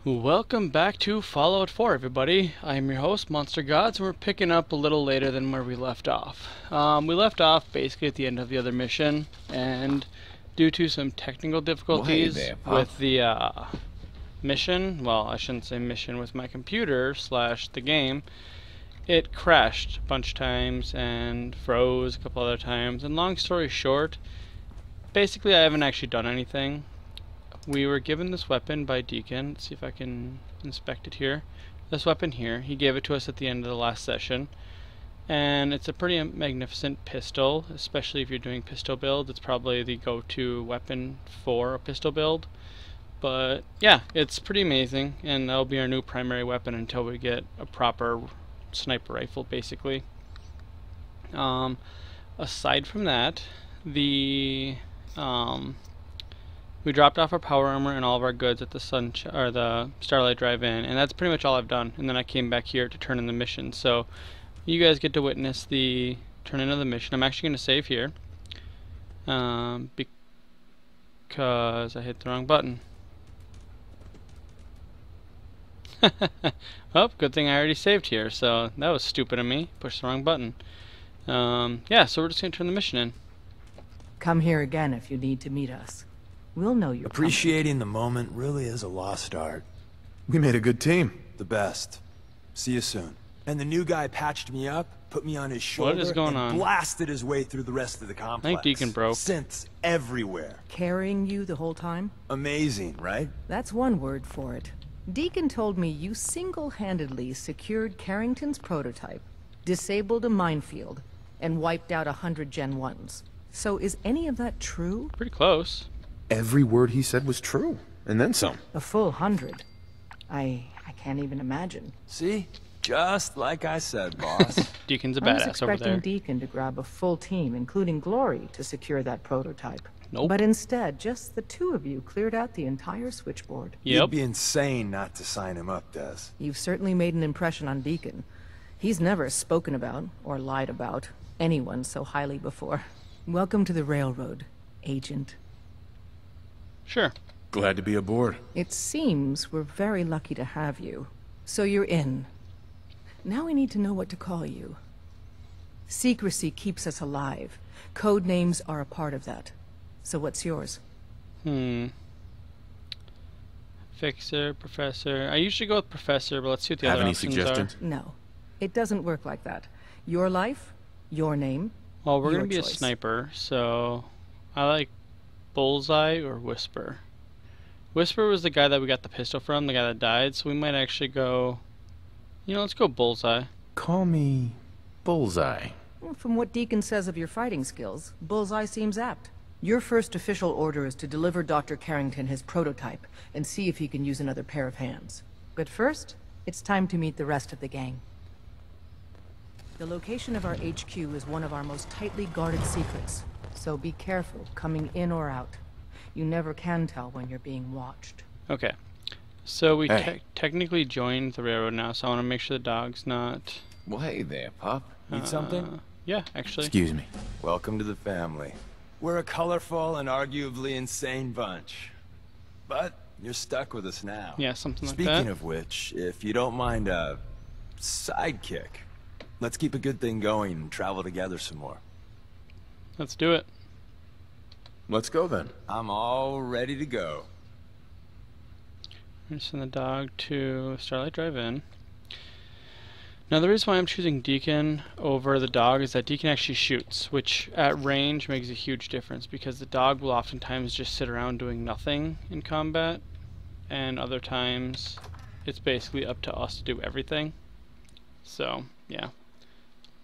Welcome back to Fallout 4, everybody. I am your host, Monster Gods, and we're picking up a little later than where we left off. We left off basically at the end of the other mission, and due to some technical difficulties with the mission, well, I shouldn't say mission, with my computer / the game, it crashed a bunch of times and froze a couple other times. And long story short, basically I haven't actually done anything. We were given this weapon by Deacon. Let's see if I can inspect it here. This weapon here, he gave it to us at the end of the last session. And it's a pretty magnificent pistol, especially if you're doing pistol build. It's probably the go-to weapon for a pistol build. But yeah, it's pretty amazing, and that'll be our new primary weapon until we get a proper sniper rifle, basically. Aside from that, we dropped off our power armor and all of our goods at the the Starlight Drive-In, and that's pretty much all I've done. And then I came back here to turn in the mission. So you guys get to witness the turn in of the mission. I'm actually going to save here because I hit the wrong button. Oh, good thing I already saved here. So that was stupid of me. Pushed the wrong button. Yeah, so we're just going to turn the mission in. Come here again if you need to meet us. We'll know you're Appreciating the moment really is a lost art. We made a good team. The best. See you soon. And the new guy patched me up, put me on his shoulder, What is going on? Blasted his way through the rest of the complex. I think Deacon broke. Synths everywhere. carrying you the whole time. Amazing, right? That's one word for it. Deacon told me you single-handedly secured Carrington's prototype, disabled a minefield, and wiped out 100 Gen 1s. So is any of that true? Pretty close. Every word he said was true, and then some. A full 100. I can't even imagine. See? Just like I said, boss. Deacon's a I was badass over expecting there. Deacon to grab a full team, including Glory, to secure that prototype. Nope. But instead, just the two of you cleared out the entire switchboard. Yep. You'd be insane not to sign him up, Des. You've certainly made an impression on Deacon. He's never spoken about, or lied about, anyone so highly before. Welcome to the Railroad, Agent. Sure. Glad to be aboard. It seems we're very lucky to have you. So you're in. Now we need to know what to call you. Secrecy keeps us alive. Code names are a part of that. So what's yours? Fixer, Professor. I usually go with Professor, but let's see what the Have other any options suggestions? No. It doesn't work like that. Your life, your name, are. Well, we're your going to be a choice. sniper, so I like Bullseye or Whisper. Whisper was the guy that we got the pistol from, the guy that died, so we might actually go... You know, let's go Bullseye. Call me Bullseye. Well, from what Deacon says of your fighting skills, Bullseye seems apt. Your first official order is to deliver Dr. Carrington his prototype and see if he can use another pair of hands. But first, it's time to meet the rest of the gang. The location of our HQ is one of our most tightly guarded secrets, so be careful coming in or out. You never can tell when you're being watched. Okay. So we Hey. technically joined the railroad now, so I want to make sure the dog's not... Well, hey there, pup. Need something? Yeah, actually. Excuse me. Welcome to the family. We're a colorful and arguably insane bunch. But you're stuck with us now. Yeah, something like Speaking that. of which, if you don't mind a sidekick, let's keep a good thing going and travel together some more. Let's do it. Let's go then. I'm all ready to go. I'm gonna send the dog to Starlight Drive-In. Now the reason why I'm choosing Deacon over the dog is that Deacon actually shoots, which at range makes a huge difference because the dog will oftentimes just sit around doing nothing in combat, and other times it's basically up to us to do everything. So, yeah.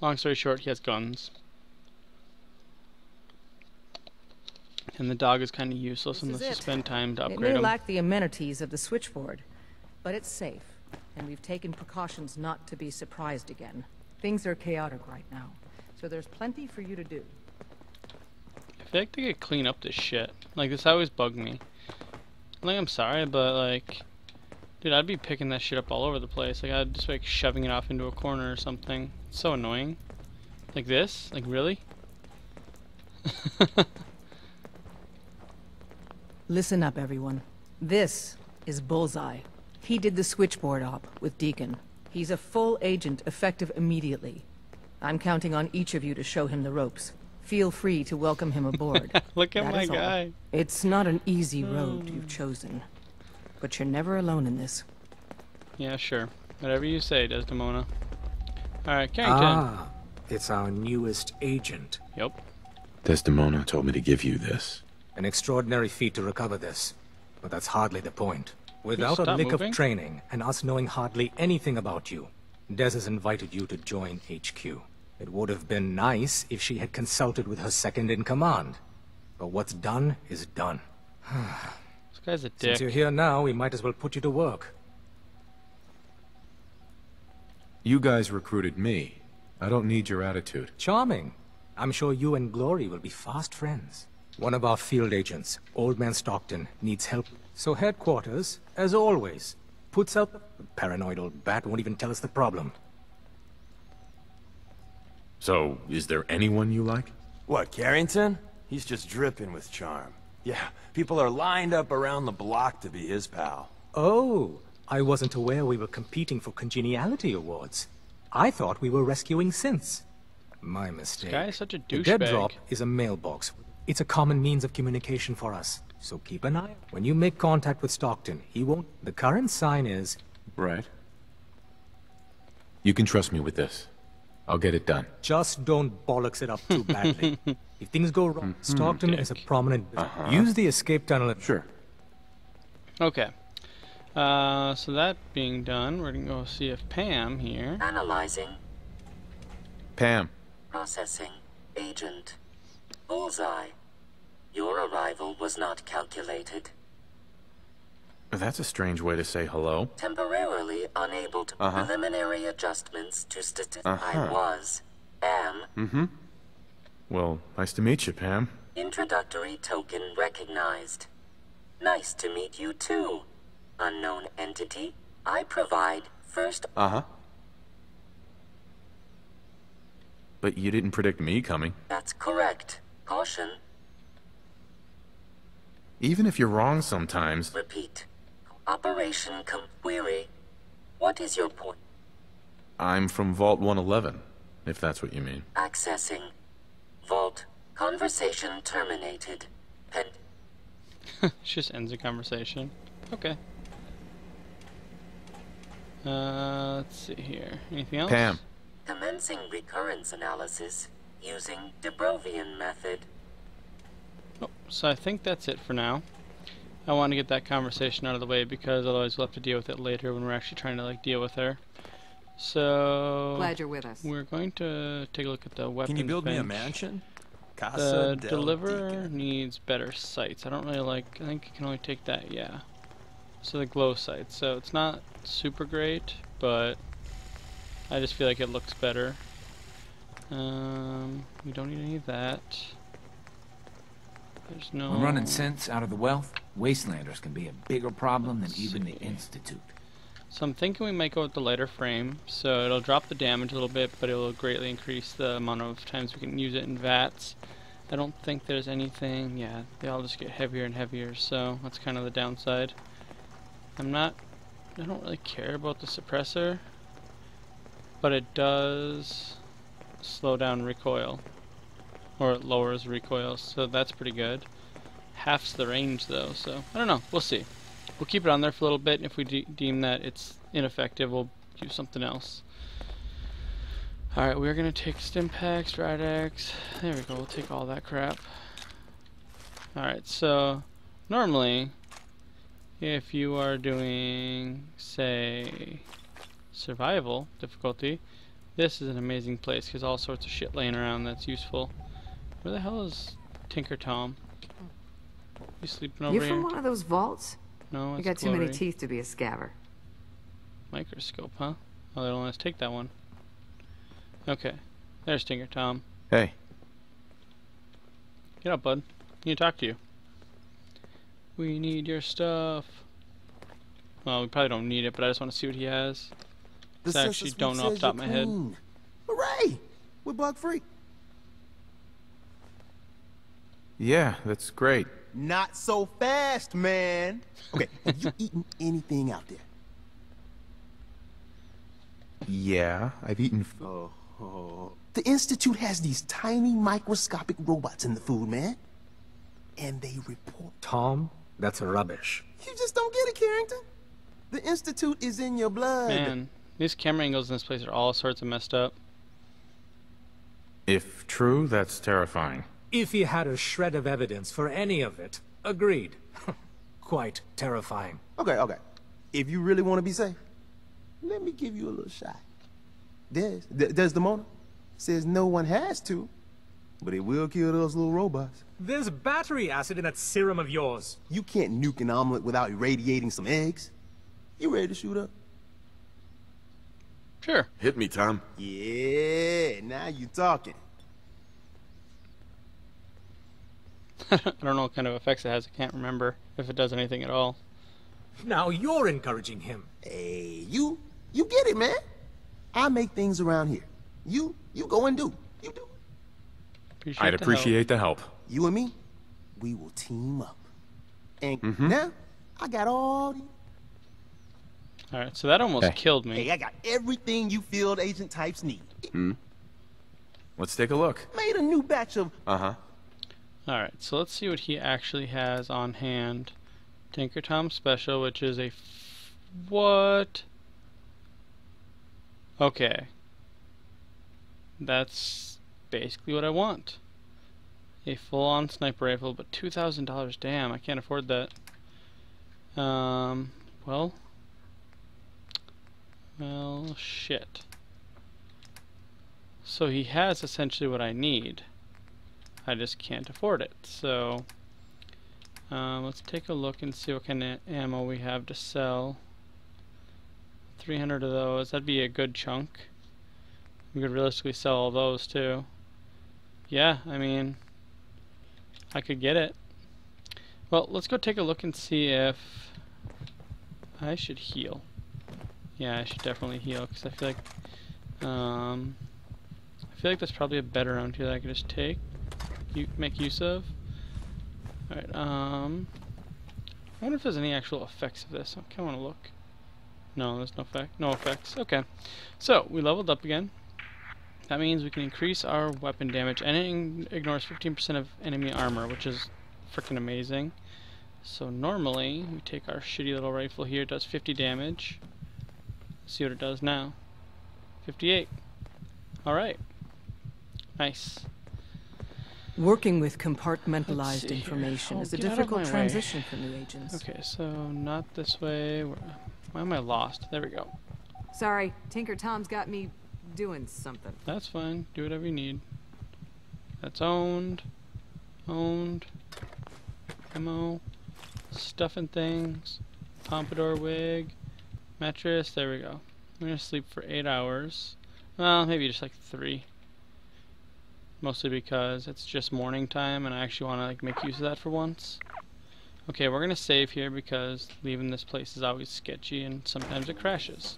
Long story short, he has guns. And the dog is kind of useless This is unless you it. spend time to It upgrade may him. lack the amenities of the switchboard, but it's safe, and we've taken precautions not to be surprised again. Things are chaotic right now, so there's plenty for you to do. I feel like they could clean up this shit. Like, this always bugged me. Like, I'm sorry, but, like... Dude, I'd be picking that shit up all over the place. Like, I'd just, like, shoving it off into a corner or something. It's so annoying. Like this? Like, really? Listen up, everyone. This is Bullseye. He did the switchboard op with Deacon. He's a full agent, effective immediately. I'm counting on each of you to show him the ropes. Feel free to welcome him aboard. Look at That my is all. guy. It's not an easy road you've chosen, but you're never alone in this. Yeah, sure. Whatever you say, Desdemona. Alright, Carrington. Ah, it's our newest agent. Yep. Desdemona told me to give you this. An extraordinary feat to recover this, but that's hardly the point. Without a stop lick moving? of training, and us knowing hardly anything about you, Des has invited you to join HQ. It would have been nice if she had consulted with her second-in-command. But what's done is done. This guy's a dick. Since you're here now, we might as well put you to work. You guys recruited me. I don't need your attitude. Charming. I'm sure you and Glory will be fast friends. One of our field agents, Old Man Stockton, needs help. So headquarters, as always, puts out the paranoid old bat won't even tell us the problem. So, is there anyone you like? What, Carrington? He's just dripping with charm. Yeah, people are lined up around the block to be his pal. Oh, I wasn't aware we were competing for congeniality awards. I thought we were rescuing synths. My mistake. This guy is such a The dead douchebag. drop is a mailbox. It's a common means of communication for us, so keep an eye. When you make contact with Stockton, he won't... The current sign is... Right. You can trust me with this. I'll get it done. Just don't bollocks it up too badly. If things go wrong, Stockton is a prominent... Use the escape tunnel... Sure. Okay. So that being done, we're gonna go see if Pam here. Analyzing. Pam. Processing. Agent. Bullseye. Your arrival was not calculated. That's a strange way to say hello. Temporarily unable to preliminary adjustments to I was. Am. Well, nice to meet you, Pam. Introductory token recognized. Nice to meet you too. Unknown entity. I provide first. But you didn't predict me coming. That's correct. Caution. Even if you're wrong sometimes. Repeat. Operation query. What is your point? I'm from Vault 111, if that's what you mean. Accessing. Vault. Conversation terminated. Pen. She just ends the conversation. Okay. Let's see here. Anything else? Pam. Commencing recurrence analysis using Dubrovian method. Oh, so I think that's it for now. I want to get that conversation out of the way because otherwise we'll have to deal with it later when we're actually trying to deal with her. So Glad you're with us. we're going to take a look at the weapon Can you build me a bench. mansion? The Casa del deliverer Deacon. needs better sights. I don't really like. I think you can only take that. Yeah. So the glow sights. So it's not super great, but I just feel like it looks better. We don't need any of that. There's no. When running synths out of the wealth, wastelanders can be a bigger problem than even the Institute. So I'm thinking we might go with the lighter frame, so it'll drop the damage a little bit, but it will greatly increase the amount of times we can use it in VATS. I don't think there's anything, yeah, they all just get heavier and heavier, so that's kind of the downside. I don't really care about the suppressor, but it does slow down recoil, or it lowers recoil, so that's pretty good. Halves the range though, so I don't know, we'll see. We'll keep it on there for a little bit, and if we deem that it's ineffective, we'll use something else. Alright, we're going to take Stimpaks, Radax, there we go, we'll take all that crap. Alright, so normally, if you are doing, say, survival difficulty, this is an amazing place, because all sorts of shit laying around that's useful. Where the hell is Tinker Tom? You sleeping over You here? from one of those vaults? No, You it's got too many Glory. teeth to be a scabber. Microscope, huh? Oh, they don't let us take that one. Okay. There's Tinker Tom. Hey. Get up, bud. I need to talk to you. We need your stuff. Well, we probably don't need it, but I just want to see what he has. I actually don't know off the top of my head. Hooray! We're bug free. Yeah, that's great. Not so fast, man. Okay, have you eaten anything out there? Yeah, I've eaten The Institute has these tiny microscopic robots in the food, man. And they report. Tom, that's rubbish. You just don't get it, Carrington. The Institute is in your blood. Man, these camera angles in this place are all sorts of messed up. If true, that's terrifying. If he had a shred of evidence for any of it, agreed. Quite terrifying. Okay. If you really want to be safe, let me give you a little shot. Desdemona says no one has to, but it will kill those little robots. There's battery acid in that serum of yours. You can't nuke an omelet without irradiating some eggs. You ready to shoot up? Sure. Hit me, Tom. Yeah, now you talking. I don't know what kind of effects it has. I can't remember if it does anything at all. Now you're encouraging him. Hey, you get it, man. I make things around here. You go and do. You do. I'd appreciate the help. You and me, we will team up. And now, I got all the... Alright, so that almost killed me. Hey, I got everything you field agent types need. Let's take a look. Made a new batch of... Alright, so let's see what he actually has on hand. Tinker Tom Special, which is a... what? Okay. That's basically what I want. A full-on sniper rifle, but $2,000. Damn, I can't afford that. Well, shit. So he has essentially what I need. I just can't afford it. So, let's take a look and see what kind of ammo we have to sell. 300 of those. That'd be a good chunk. We could realistically sell all those too. Yeah, I mean, I could get it. Well, let's go take a look and see if I should heal. Yeah, I should definitely heal because I feel like that's probably a better round here that I could just make use of. All right. I wonder if there's any actual effects of this. I kind of want to look. No, there's no effects. Okay, so we leveled up again. That means we can increase our weapon damage, and it ignores 15% of enemy armor, which is freaking amazing. So normally, we take our shitty little rifle here, it does 50 damage. Let's see what it does now. 58. Alright. Nice. Working with compartmentalized here. information is a Get out of my difficult way. transition for new agents. Okay, so not this way. Why am I lost? There we go. Sorry, Tinker Tom's got me doing something. That's fine. Do whatever you need. That's owned. Owned. Ammo. Stuffing things. Pompadour wig. Mattress. There we go. I'm gonna sleep for 8 hours. Well, maybe just like 3. Mostly because it's just morning time and I actually want to like make use of that for once. Okay, we're gonna save here because leaving this place is always sketchy and sometimes it crashes.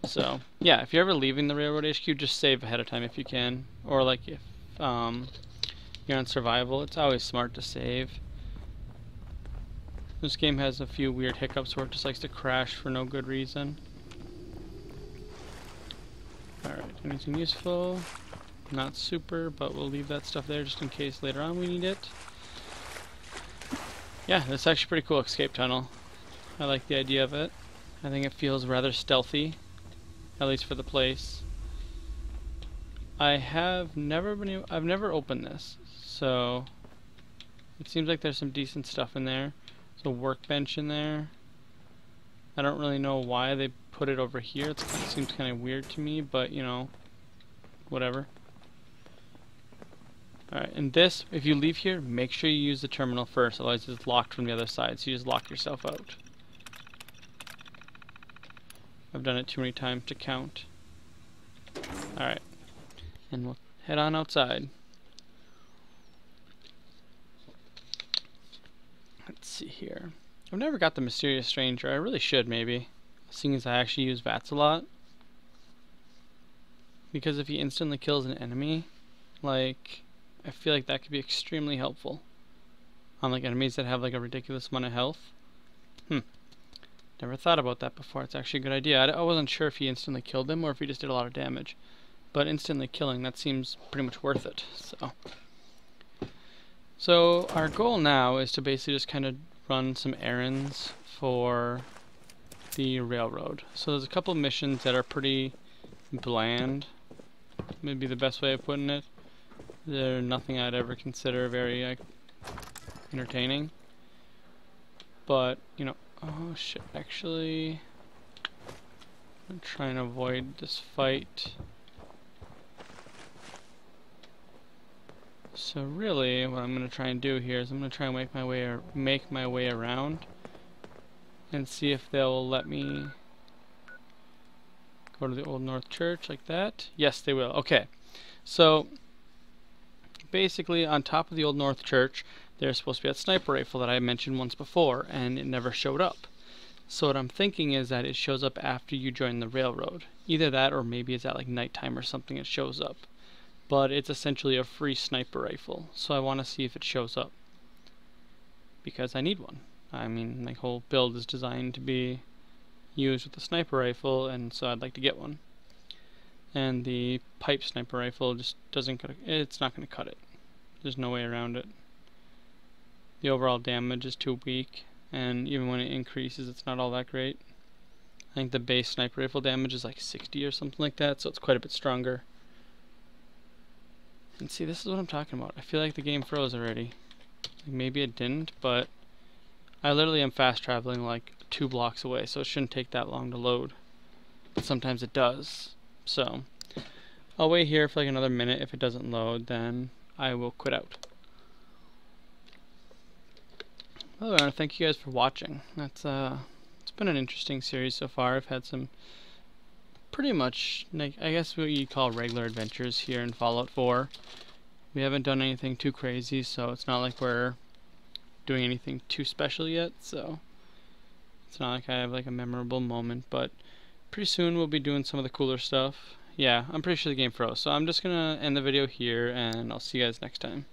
So, yeah, if you're ever leaving the Railroad HQ, just save ahead of time if you can. Or like if you're on survival, it's always smart to save. This game has a few weird hiccups where it just likes to crash for no good reason. Alright, anything useful? Not super, but we'll leave that stuff there just in case later on we need it. Yeah, that's actually a pretty cool escape tunnel. I like the idea of it. I think it feels rather stealthy, at least for the place. I've never opened this, so it seems like there's some decent stuff in there. There's a workbench in there. I don't really know why they put it over here. It seems kind of weird to me, but you know, whatever. Alright, and this, if you leave here, make sure you use the terminal first, otherwise it's locked from the other side, so you just lock yourself out. I've done it too many times to count. Alright, and we'll head on outside. Let's see here. I've never got the Mysterious Stranger. I really should, maybe, seeing as I actually use VATS a lot. Because if he instantly kills an enemy, like, I feel like that could be extremely helpful on like enemies that have like a ridiculous amount of health. Never thought about that before. It's actually a good idea. I wasn't sure if he instantly killed him or if he just did a lot of damage. But instantly killing, that seems pretty much worth it. So our goal now is to basically just kind of run some errands for the railroad. So there's a couple of missions that are pretty bland. Maybe the best way of putting it. They're nothing I'd ever consider very entertaining. But, you know, oh shit, actually, I'm trying to avoid this fight. So really, what I'm going to try and do here is I'm going to try and make my way around and see if they'll let me go to the Old North Church like that. Yes, they will. Okay, so basically on top of the Old North Church there's supposed to be that sniper rifle that I mentioned once before, and it never showed up. So what I'm thinking is that it shows up after you join the railroad. Either that, or maybe it's at like nighttime or something it shows up. But it's essentially a free sniper rifle, so I want to see if it shows up, because I need one. I mean, my whole build is designed to be used with the sniper rifle, and so I'd like to get one. And the pipe sniper rifle just doesn't cut it. It's not going to cut it. There's no way around it. The overall damage is too weak, and even when it increases, it's not all that great. I think the base sniper rifle damage is like 60 or something like that, so it's quite a bit stronger. And see, this is what I'm talking about. I feel like the game froze already. Like maybe it didn't, but I literally am fast traveling like 2 blocks away, so it shouldn't take that long to load. But sometimes it does. So I'll wait here for like another minute. If it doesn't load, then I will quit out. Well, I want to thank you guys for watching. It's been an interesting series so far. I've had some pretty much, like, I guess what you'd call regular adventures here in Fallout 4. We haven't done anything too crazy, so it's not like we're doing anything too special yet, so it's not like I have like a memorable moment, but pretty soon we'll be doing some of the cooler stuff. Yeah, I'm pretty sure the game froze, so I'm just gonna end the video here, and I'll see you guys next time.